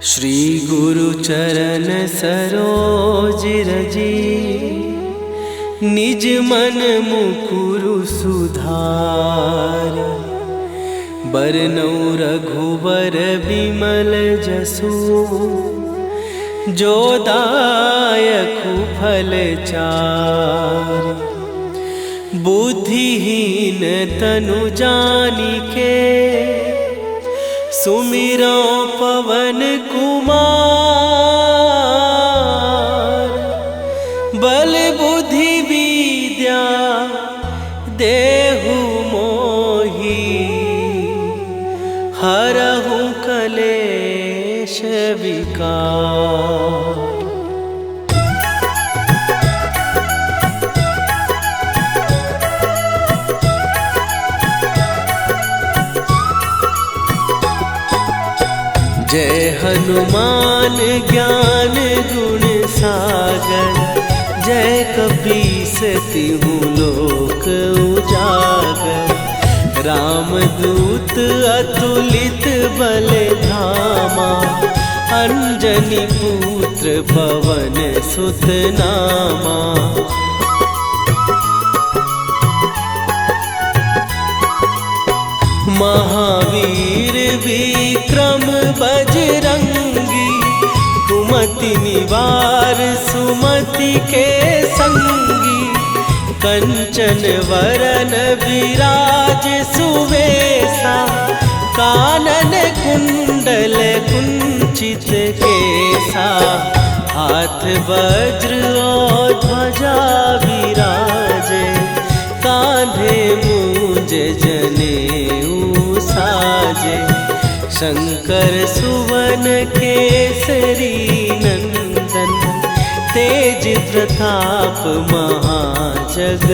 श्री गुरु चरण सरोज रजी, निज मन मुकुरु सुधार। बरनउँ रघुबर बिमल जसु, जो दायकु फल चारि। बुद्धिहीन तनु जानिके, सुमिरो पवन कुमार। बल बुद्धि विद्या देहु मोहि, हरहु कलेश विकार। जय हनुमान ज्ञान गुण सागर, जय कपीस तिहु लोक उजागर। रामदूत अतुलित बल धामा, अंजनी पुत्र पवन सुत नामा। महावीर विक्रम बजरंगी, कुमति निवार सुमति के संगी। कंचन वरन विराज सुवेशा, कानन कुंडल कुंचित केसा। हाथ वज्र और ध्वजा विराजे, कांधे मूंज जनेऊ साजे। शंकर सुवन केसरी नंदन, तेज प्रताप महाजगवंदन।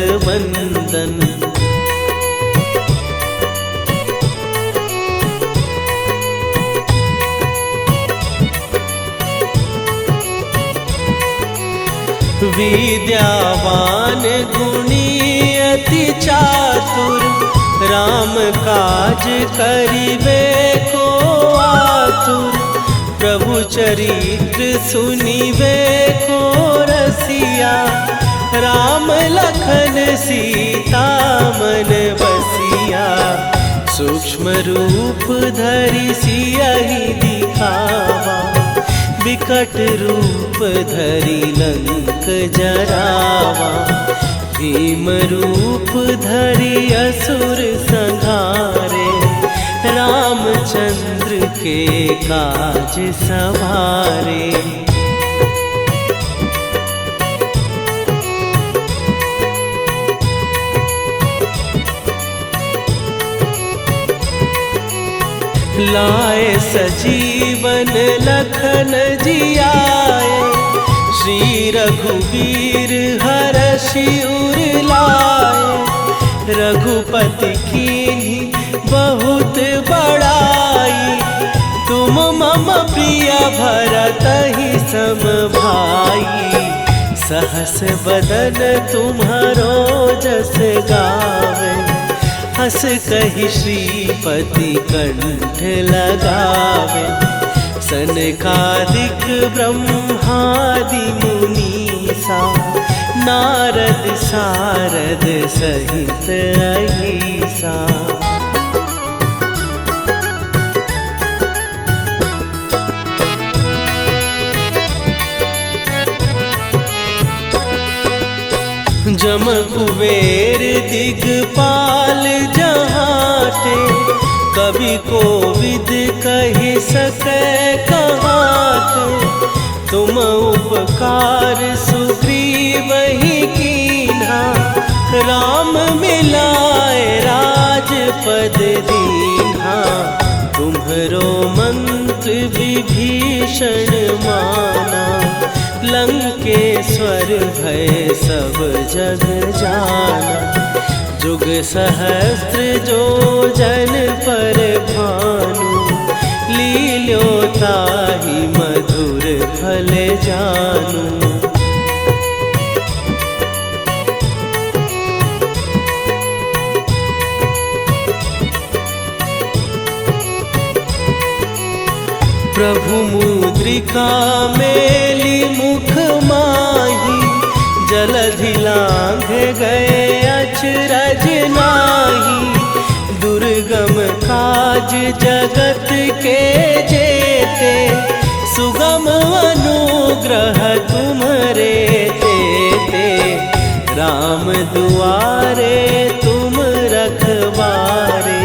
विद्यावान गुणी अति चातुर, राम काज करिबे को आतुर। प्रभु चरित्र सुनिबे को रसिया, राम लखन सीता मन बसिया। सूक्ष्म रूप धरि सियहि दिखावा, विकट रूप धरि लंक जरावा। भीम रूप धरि असुर संहारे, रामचंद्र के काज सवारे। लाए सजीवन लखन जियाए, श्री रघुवीर हरषि उर लाए। रघुपति कीन्ही बहुत बड़ाई, तुम मम प्रिय भरतहि सम भाई। सहस बदन तुम्हारो जस गावे, हस कहि श्रीपति कंठ लगावे। सनकादिक ब्रह्मादि मुनीसा, नारद सारद सहित अहिसा। जम कुबेर दिगपाल जहांते, कवि कोविद कहि सकै कहाते। तुम उपकार सुग्रीवहि कीन्हा, राम मिलाए राजपद दीन्हा। तुम्हरो मंत्र विभीषण माना, लंकेश्वर भय सब जग जाना। जुग सहस्त्र जो जन पर भानु, लील्यो ताहि मधुर फल जानू। प्रभु मुद्रिका मेली मुख माही, जलधि लांघ गए अचरज नाही। दुर्गम काज जगत के जेते, सुगम अनुग्रह तुम्हारे तेते। राम दुआरे तुम रखवारे,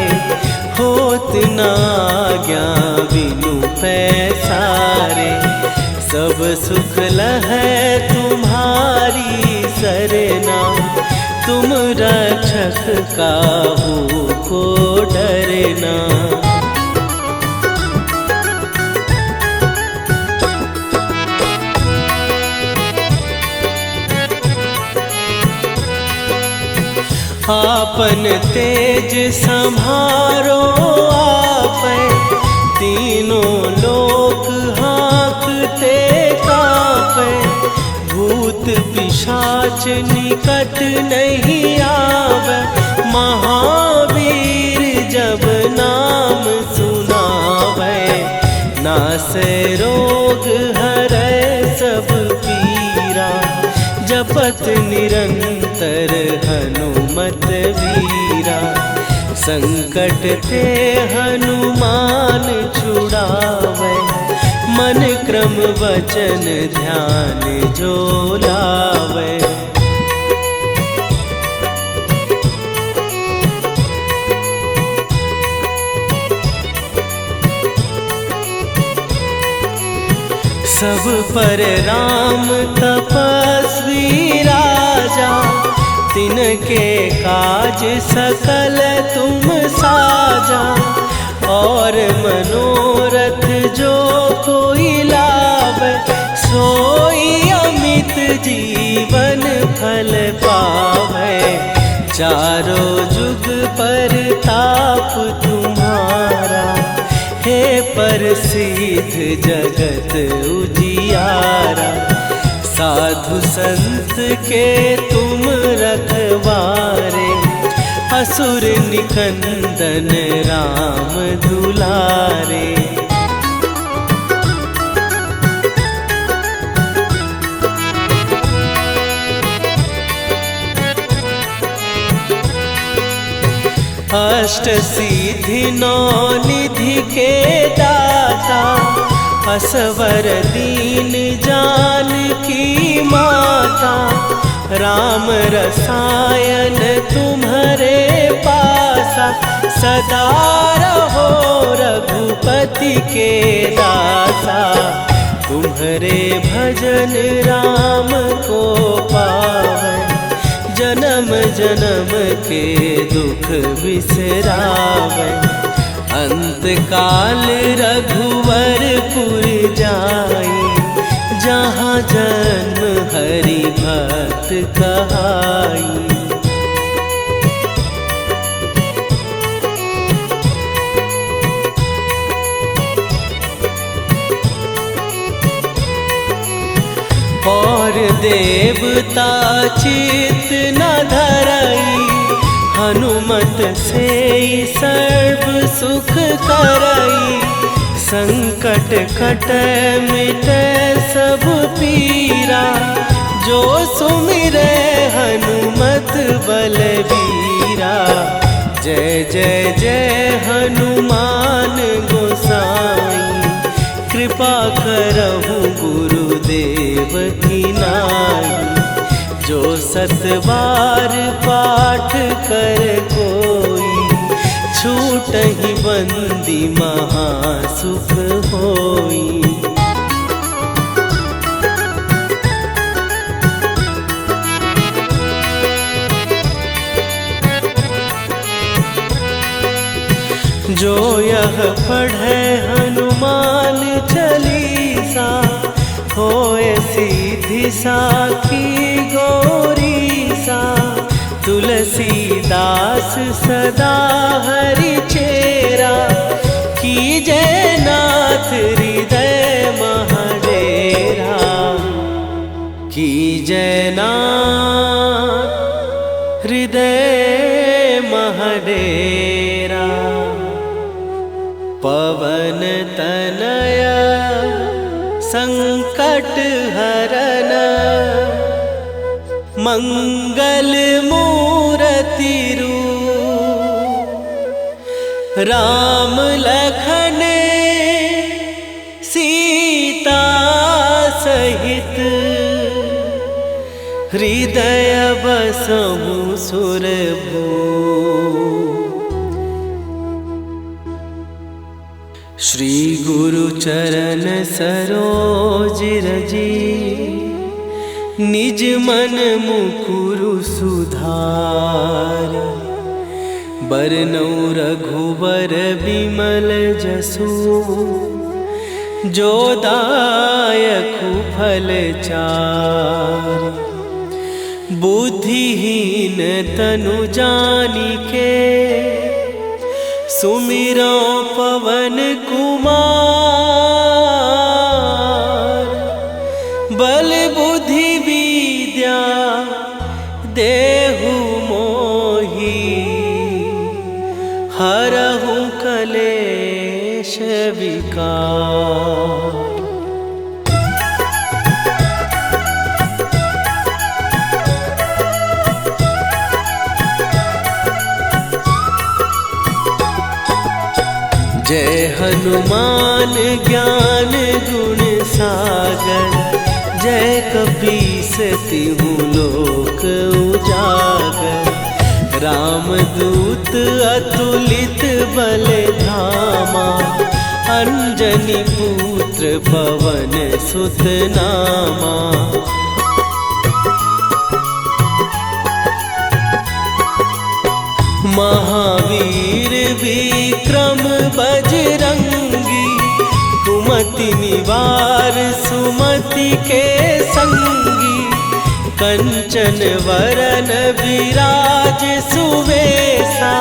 होत न आज्ञा बिनु पैसारे। सब सुख लहै तुम्हारी सरना, तुम रक्षक काहू को डरना। आपन तेज संभारो आपै, तीनों लोक हाँकते कापै। भूत पिशाच निकट नहीं आवे, महावीर जब नाम सुनावे। नासै रोग हरै सब पीरा, जपत निरंतर हनुमत वीरा। संकट ते हनुमान छुड़ावे, मन क्रम वचन ध्यान जो लावे। सब पर राम तपस्वी राजा, तिनके काज सकल तुम साजा। और मनोरथ जो कोई लावे, सोई अमित जीवन फल पावे। चारों जुग पर ताप तुम्हारा, हे प्रसिद्ध जगत उजियारा। साधु संत के तुम रखवारे, असुर निकंदन राम दुलारे। अष्ट सिद्धि नौ निधि के दाता, असवर दीन जानकी माता। राम रसायन तुम्हारे पासा, सदा रहो रघुपति के दासा। तुम्हारे भजन राम को पावे, जन्म जन्म के दुख बिसरावे। अंत काल रघुवरपुर जाई, जहाँ जन्म हरि भक्त कहाई। और देवता चित न धरई, हनुमत से सर्व सुख करई। संकट कटै मिटै सब पीरा, जो सुमिरै हनुमत बलबीरा। जय जय जय हनुमान गोसाई, कृपा करहु गुरुदेव की नाई। जो सतबार पाठ कर कोई, छूटहि बंदी महासुख होई। जो यह पढ़े हनुमान चालीसा, होए सीधी साखी गौरीसा। तुलसीदास सदा हरि चेरा, कीजय नाथ हृदय महडेरा। कीजय नाथ हृदय महडेरा। पवन तनय संकट हरन मंगल मूर्ति रूप राम लखन सीता सहित हृदय बसहु सुरभू। श्री गुरु चरण सरोज रजी निज मन मुकुरु सुधार। बरनौ रघुबर बिमल जसु जो दायकु फल चार। बुद्धिहीन तनु जानिके सुमिरो पवन कुमार। बल बुद्धि विद्या देहु मोहि हरहु कलेश विकार। जय हनुमान ज्ञान गुण सागर। जय कपीस तिहु लोक उजागर। रामदूत अतुलित बल धामा। अंजनी पुत्र पवन सुत नामा। महावीर विक्रम बजरंगी। कुमति निवार सुमति के संगी। कंचन वरन विराज सुवेशा।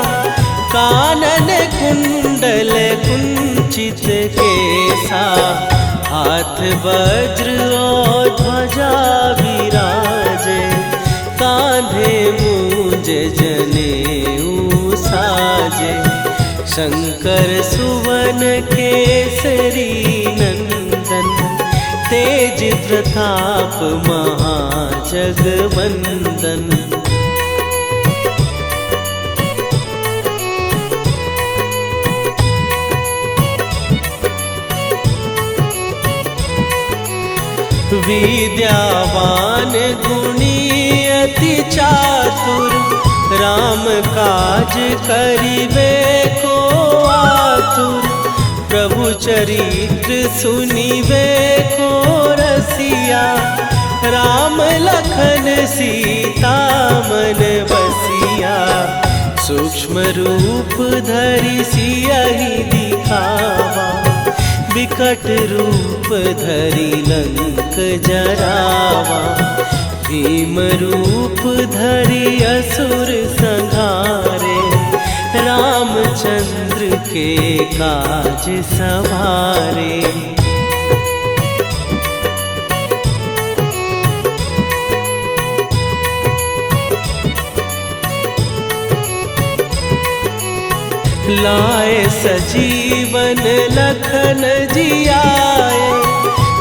कानन कुंडल कुंचित केसा। हाथ वज्र और ध्वजा विराजे। कांधे मूंज जनेऊ साजे। शंकर सुवन केसरी नंदन। तेज प्रताप महाजगवंदन। विद्यावान गुणी अति चातुर। राम काज करिबे को आतुर। प्रभु चरित्र सुनिबे को रसिया। राम लखन सीता मन बसिया। सूक्ष्म रूप धरि सियहि दिखावा। विकट रूप धरि लंक जरावा। भीम रूप धरि असुर संहारे। रामचंद्र के काज सवारे। लाए सजीवन लखन जियाए।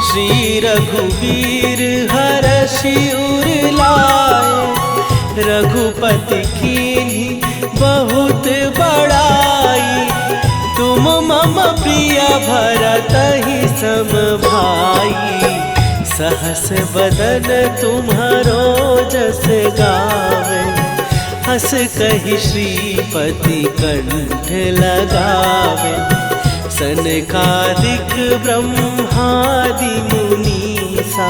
श्री रघुवीर हरषि उर लाए। रघुपति कीन्ही बहुत बड़ाई। तुम मम प्रिय भरतहि सम भाई। सहस बदन तुम्हारो जस गावे। हस कहि श्रीपति कंठ लगावे। सनकादिक ब्रह्मादि मुनीसा।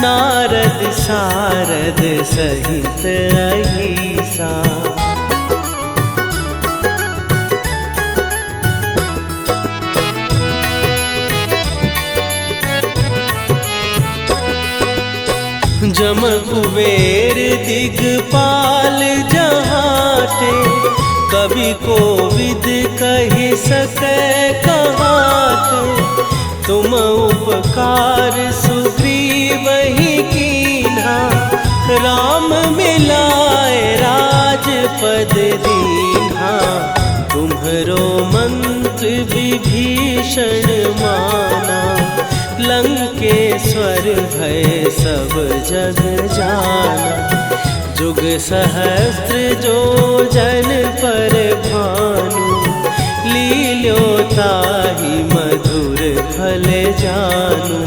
नारद सारद सहित अहिसा। जम कुबेर दिगपाल जहाते। कवि कोविद कहि सकै कहाते। तुम उपकार सुग्रीवहि कीन्हा। राम मिलाए राजपद दीन्हा। तुम्हरो मंत्र विभीषण माना। लंकेश्वर ईश्वर भय सब जग जाना। जुग सहस्त्र जो जन पर भानु, लील्यो ताहि मधुर फल जानू।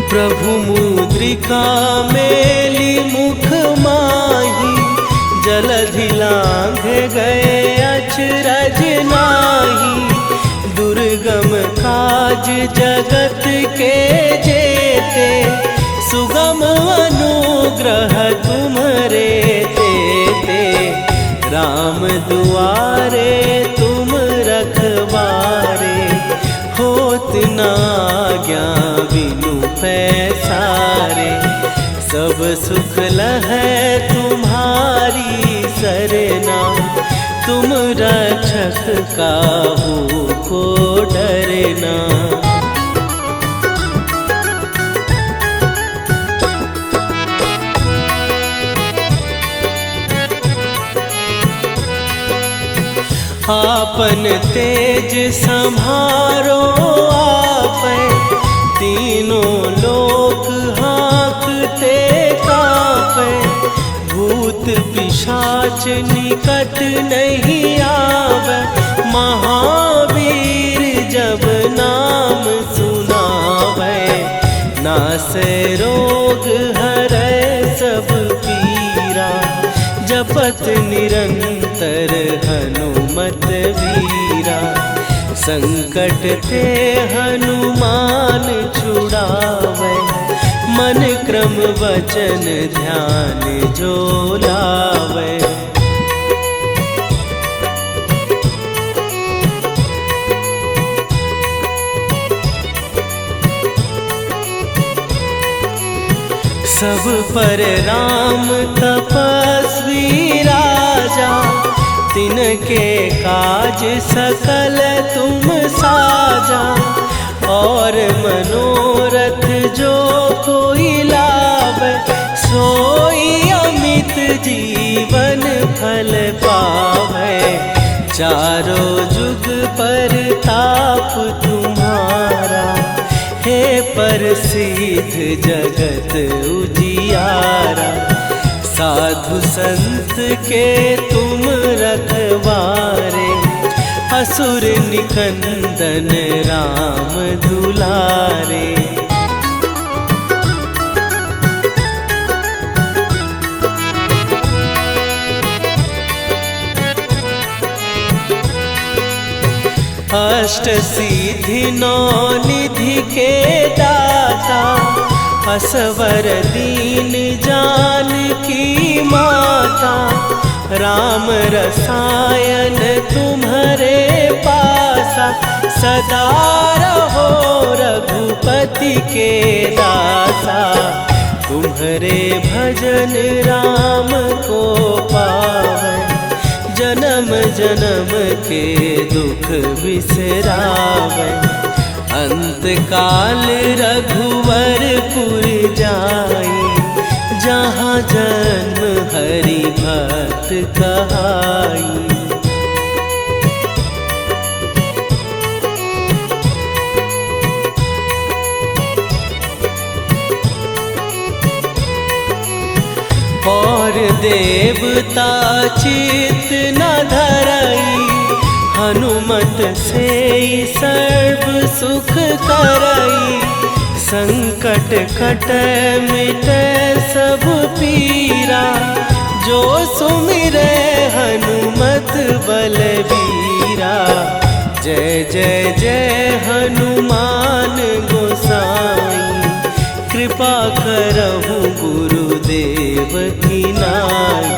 प्रभु मुद्रिका मेली मुख माही, जलधि लांघ गए अचरज नाही। दुर्गम काज जगत के जेते, सुगम अनुग्रह तुम्हरे तेते। राम दुआरे तुम रखवारे, होत न आज्ञा बिनु पैसारे। सब सुख लहै तुम्हारी सरना, तुम रक्षक काहू को डरना। आपन तेज सम्हारो आपै, तीनों लोक हाँकते कांपै। भूत पिशाच निकट नहीं आवे, महावीर जब नाम सुनावे। नासै रोग हरै सब पीरा, जपत निरंतर हनुमत वीरा। संकट ते हनुमान छुड़ावे, मन क्रम वचन ध्यान जो लावे। सब पर राम तपस्वी राजा, तिनके काज सकल तुम साजा। और मनोरथ जो कोई लावे, सोई अमित जीवन फल पावे। चारों जुग पर ताप तुम्हारा, हे प्रसिद्ध जगत उजियारा। साधु संत के तुम रखवारे, असुर निकंदन राम दुलारे। अष्ट सिद्धि नौ निधि के दाता, असवर दीन जानकी माता। राम रसायन तुम्हारे पासा, सदा रहो रघुपति के दासा। तुम्हारे भजन राम को पावे, जन्म जन्म के दुख बिसरावे। अंत काल रघुवरपुर जाई, जहाँ जन्म हरि भक्त कहाई। और देवता चित न धरई, हनुमत से सर्व सुख करई। संकट कटै मिटै सब पीरा, जो सुमिरै हनुमत बलबीरा। जय जय जय हनुमान गोसाई, कृपा करहु गुरुदेव की नाई।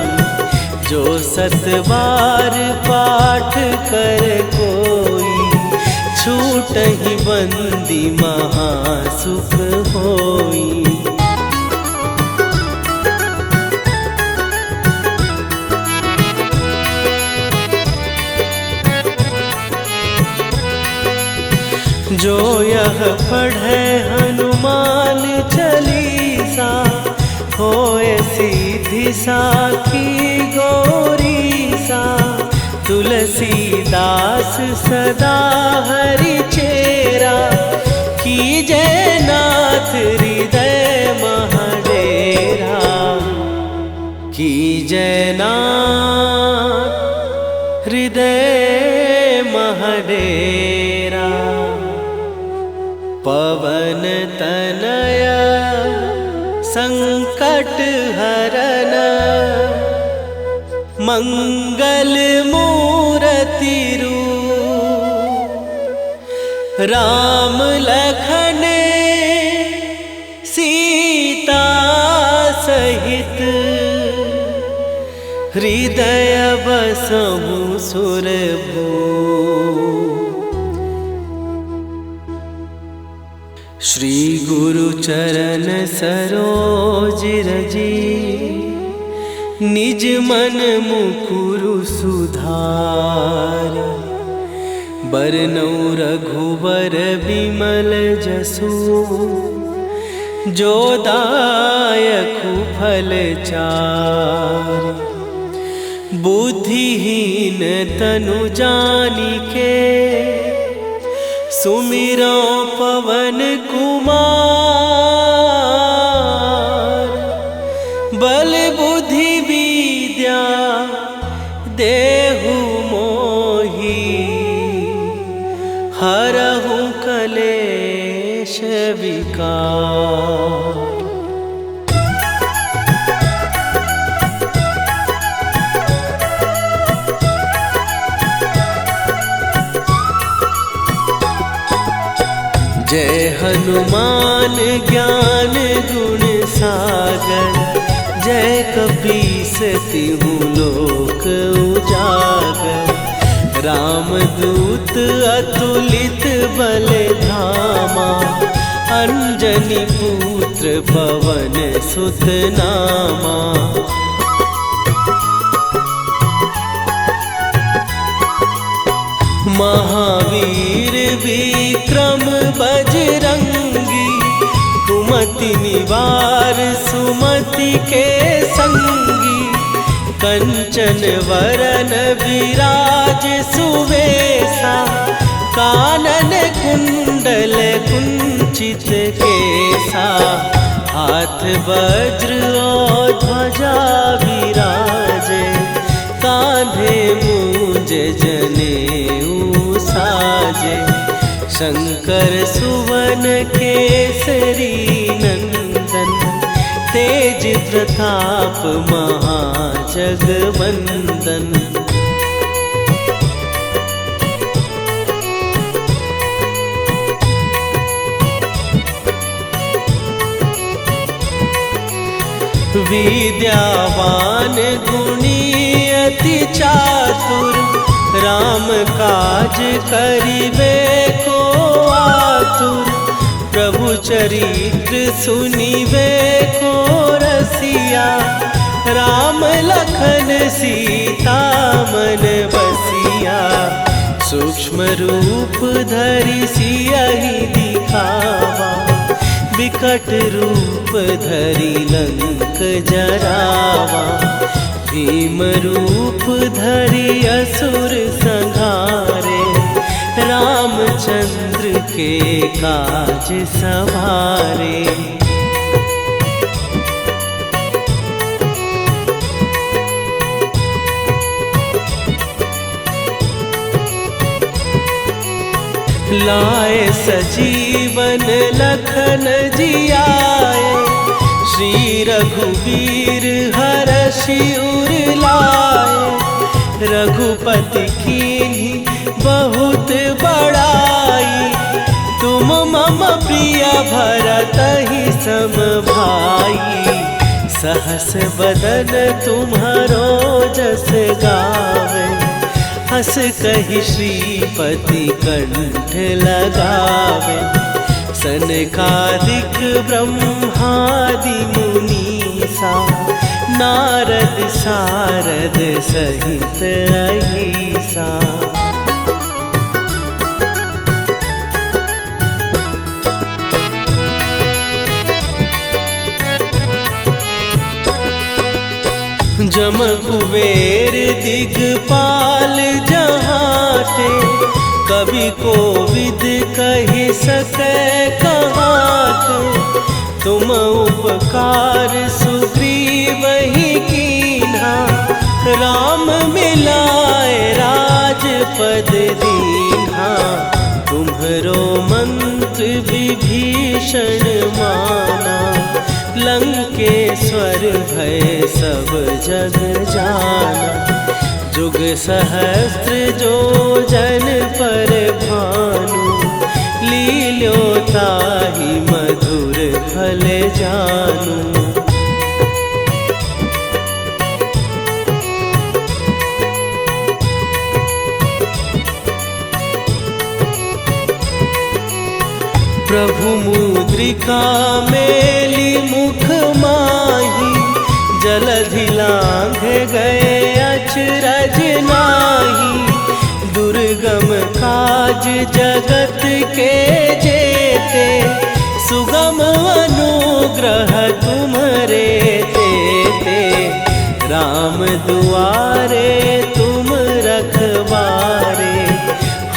जो सतबार पाठ कर कोई, छूटहि बंदी महासुख होई। जो यह पढ़े हनुमान चालीसा, होए सीता रिद्धि साखी गौरी सा, तुलसीदास सदा हरि चेरा, की जय नाथ हृदय महडेरा, की जय नाथ हृदय महडेरा। पवन तनया संकट हरन, मंगल मूर्ति रूप, राम लखन सीता सहित, हृदय बसहु सुरभूप। श्री गुरु चरण सरोज रजी, निज मन मुकुरु सुधार। बरनउँ रघुबर बिमल जसु, जो दायकु फल चार। बुद्धिहीन तनु जानिके, सुमिरो पवन कुमार। बल बुद्धि विद्या देहु मोहि, हरहु कलेश विकार। जय हनुमान ज्ञान गुण सागर, जय कपीस तिहु लोक उजागर। रामदूत अतुलित बल धामा, अंजनी पुत्र पवन सुत नामा। महावीर विक्रम बजरंगी, कुमति निवार सुमति के संगी। कंचन वरन विराज सुवेशा, कानन कुंडल कुंचित केसा। हाथ वज्र और ध्वजा विराजे, कांधे मूंज जनेऊ साजे। शंकर सुवन केसरी नंदन, तेज प्रताप महाजगवंदन। विद्यावान गुणी अति चातुर, राम काज करिबे को आतुर। प्रभु चरित्र सुनिबे को रसिया, राम लखन सीता मन बसिया। सूक्ष्म रूप धरि सियहि दिखावा, विकट रूप धरि लंक जरावा। भीम रूप धरि असुर संहारे, रामचंद्र के काज सवारे। लाए सजीवन लखन जियाए, श्री रघुवीर हरषि उर लाए। रघुपति कीन्ही बहुत बड़ाई, तुम मम प्रिय भरतहि सम भाई। सहस बदन तुम्हारो जस गावे, हस कहि श्रीपति कंठ लगावे। सनकादिक ब्रह्मादि मुनीसा, नारद सारद सहित अहिसा। जम कुबेर दिगपाल जहाटे, कवि कोविद कहि सकै कहाते। तुम उपकार सुग्रीवहि कीन्हा, राम मिलाए राजपद दीन्हा। तुम्हरो मंत्र विभीषण माना, लंकेश्वर भय सब जग जाना। जुग सहस्त्र जो जन पर भानु, लील्यो ताहि मधुर फल जानू। प्रभु मुद्रिका मेली मुख माही, जलधि लांघ गए अचरज नाही। दुर्गम काज जगत के जेते, सुगम अनुग्रह तुम्हरे तेते। राम दुआरे तुम रखवारे,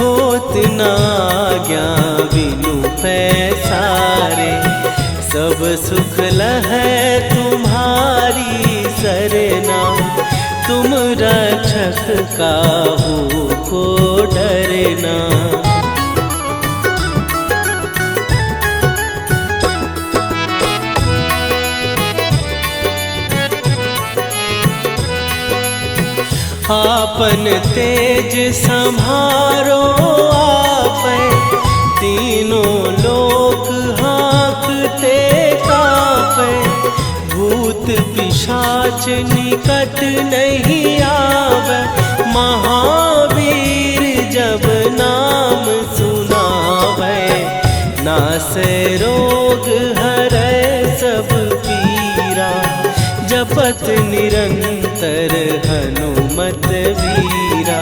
होत न आज्ञा बिनु पैसारे। सब सुख लहै तुम्हारी सरना, तुम रक्षक काहू को डरना। आपन तेज सम्हारो आपै, तीनों लोक हाँकते काँपै। भूत पिशाच निकट नहीं आवे, महावीर जब नाम सुनावे। नासै रोग हरै सब पीरा, जपत निरंतर हनुमत वीरा।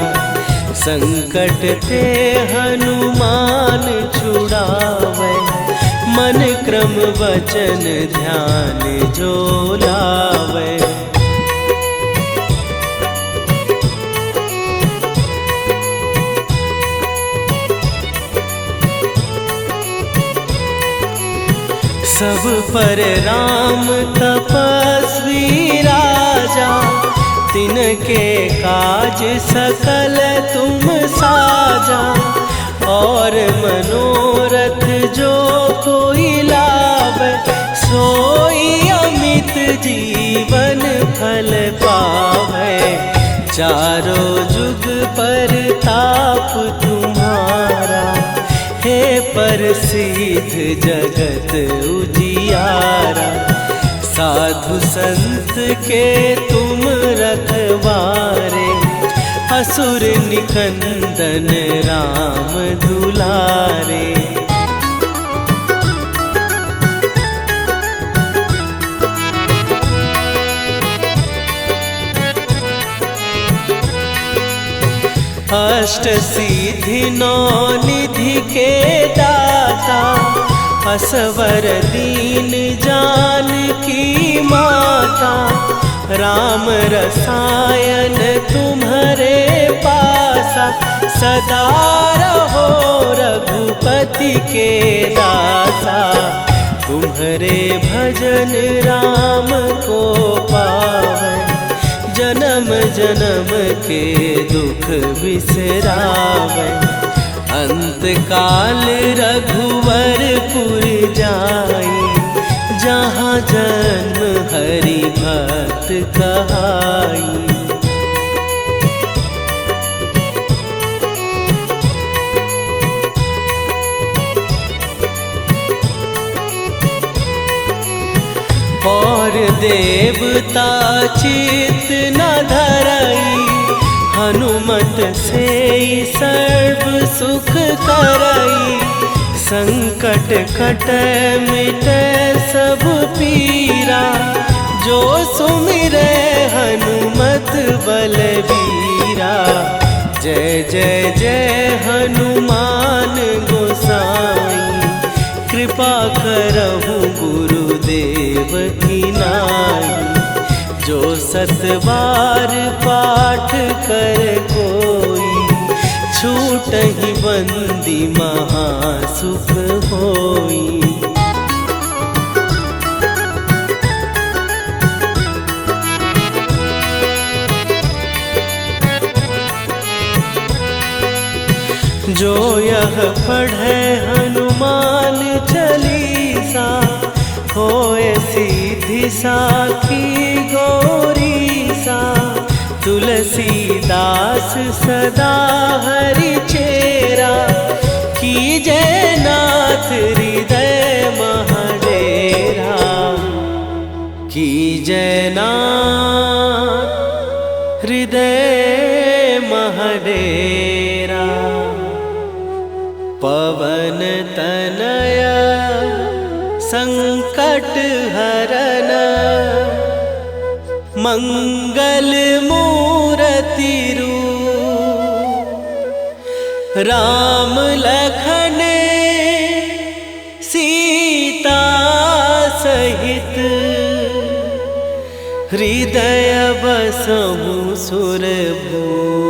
संकट ते हनुमान छुड़ावे, मन क्रम वचन ध्यान जो लावे। सब पर राम तपस्वी राजा, तिनके काज सकल तुम साजा। और मनोरथ जो कोई लावे, सोई अमित जीवन फल पावे। चारों जुग पर ताप तुम्हारा, हे प्रसिद्ध जगत उजियारा। साधु संत के तुम रखवारे, असुर निकंदन राम दुलारे। अष्ट सिद्धि नौ निधि के दाता, असवर दीन जानकी माता। राम रसायन तुम्हारे पासा, सदा रहो रघुपति के दासा। तुम्हारे भजन राम को पावै, जन्म जन्म के दुख बिसरावै। अंत काल रघुवरपुर जाई, जहाँ जन्म हरि भक्त कहाई। और देवता चित न धरई, हनुमत से सर्व सुख करई। संकट कटै मिटै सब पीरा, जो सुमिरै हनुमत बलबीरा। जय जय जय हनुमान गोसाई, कृपा करहु गुरुदेव की नाई। जो 7 बार पाठ कर कोई, छूटहि बंदी महासुख होई। जो यह पढ़े हनुमान चालीसा, होए सीधी साखी गौरीसा। तुलसीदास सदा हरि चेरा, कीजय नाथ हृदय महडेरा। कीजय नाथ हृदय महडेरा। पवन तनया संकट हरन, मंगल मूरति रूप। राम लखन सीता सहित, हृदय बसहु सुरभूप।